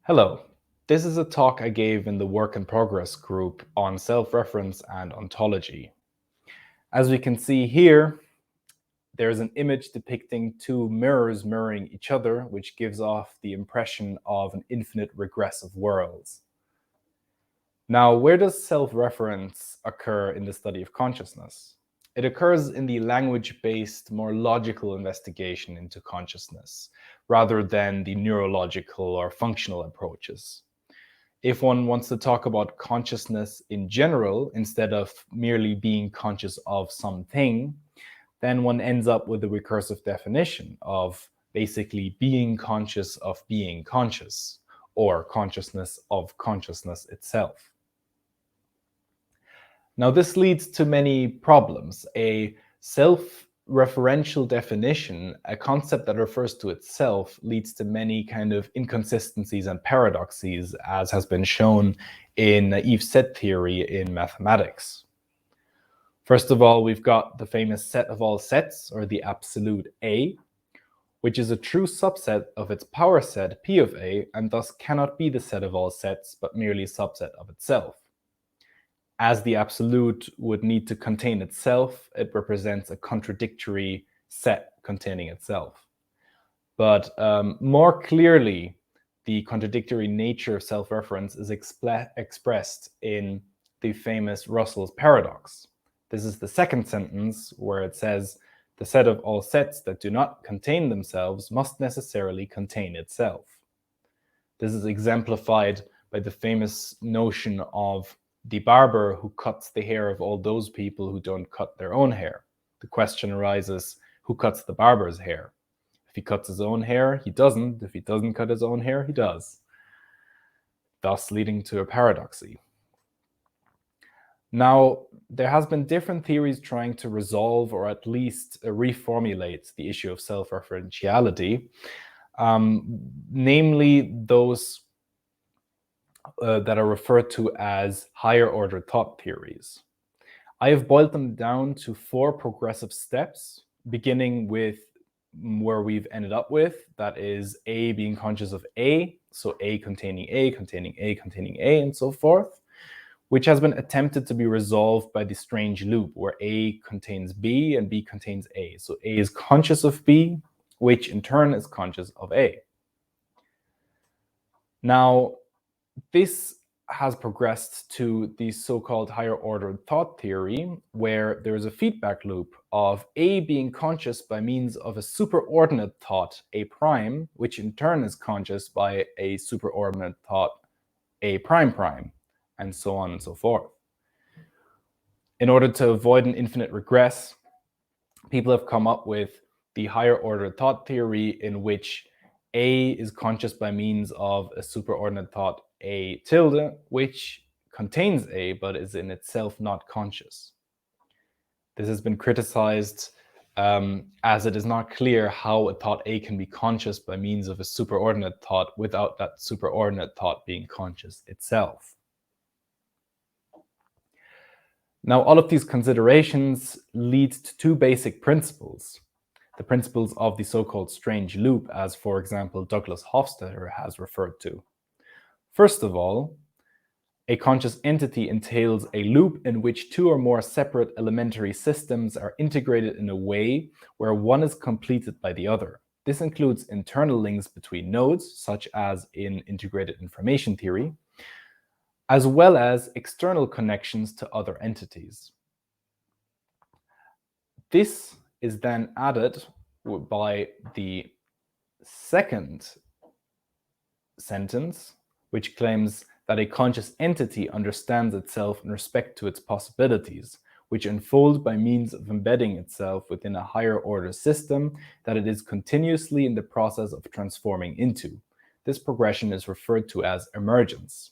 Hello, this is a talk I gave in the Work in Progress group on self-reference and ontology. As we can see here, there's an image depicting two mirrors mirroring each other, which gives off the impression of an infinite regress of worlds. Now, where does self-reference occur in the study of consciousness? It occurs in the language-based, more logical investigation into consciousness, rather than the neurological or functional approaches. If one wants to talk about consciousness in general, instead of merely being conscious of something, then one ends up with a recursive definition of basically being conscious of being conscious, or consciousness of consciousness itself. Now, this leads to many problems. A self-referential definition, a concept that refers to itself, leads to many kind of inconsistencies and paradoxes, as has been shown in naive set theory in mathematics. First of all, we've got the famous set of all sets, or the absolute A, which is a true subset of its power set P of A, and thus cannot be the set of all sets, but merely a subset of itself. As the absolute would need to contain itself, it represents a contradictory set containing itself. But more clearly, the contradictory nature of self-reference is expressed in the famous Russell's paradox. This is the second sentence where it says, the set of all sets that do not contain themselves must necessarily contain itself. This is exemplified by the famous notion of the barber who cuts the hair of all those people who don't cut their own hair. The question arises, who cuts the barber's hair? If he cuts his own hair, he doesn't. If he doesn't cut his own hair, he does. Thus leading to a paradoxy. Now, there has been different theories trying to resolve or at least reformulate the issue of self-referentiality, namely those that are referred to as higher order thought theories. I have boiled them down to 4 progressive steps, beginning with where we've ended up with, that is A being conscious of A, so A containing A, containing A, containing A, and so forth, which has been attempted to be resolved by the strange loop, where A contains B and B contains A. So A is conscious of B, which in turn is conscious of A. Now, this has progressed to the so-called higher order thought theory, where there is a feedback loop of A being conscious by means of a superordinate thought A prime, which in turn is conscious by a superordinate thought A prime prime, and so on and so forth. In order to avoid an infinite regress, people have come up with the higher order thought theory, in which A is conscious by means of a superordinate thought A tilde, which contains A but is in itself not conscious. This has been criticized as it is not clear how a thought A can be conscious by means of a superordinate thought without that superordinate thought being conscious itself. Now, all of these considerations lead to 2 basic principles. The principles of the so-called strange loop, as for example Douglas Hofstadter has referred to. First of all, a conscious entity entails a loop in which 2 or more separate elementary systems are integrated in a way where one is completed by the other. This includes internal links between nodes, such as in integrated information theory, as well as external connections to other entities. This is then added by the second sentence, which claims that a conscious entity understands itself in respect to its possibilities, which unfold by means of embedding itself within a higher order system that it is continuously in the process of transforming into. This progression is referred to as emergence.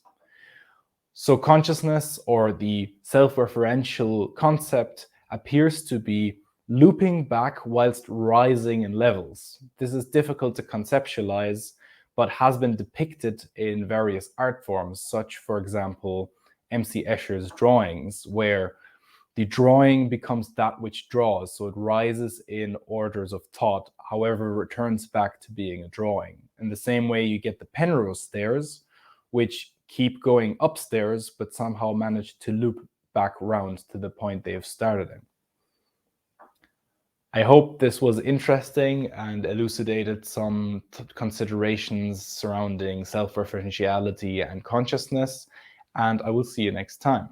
So consciousness, or the self-referential concept, appears to be looping back whilst rising in levels. This is difficult to conceptualize, but has been depicted in various art forms, such, for example, M.C. Escher's drawings, where the drawing becomes that which draws, so it rises in orders of thought, however returns back to being a drawing. In the same way you get the Penrose stairs, which keep going upstairs, but somehow manage to loop back round to the point they have started in. I hope this was interesting and elucidated some considerations surrounding self-referentiality and consciousness, and I will see you next time.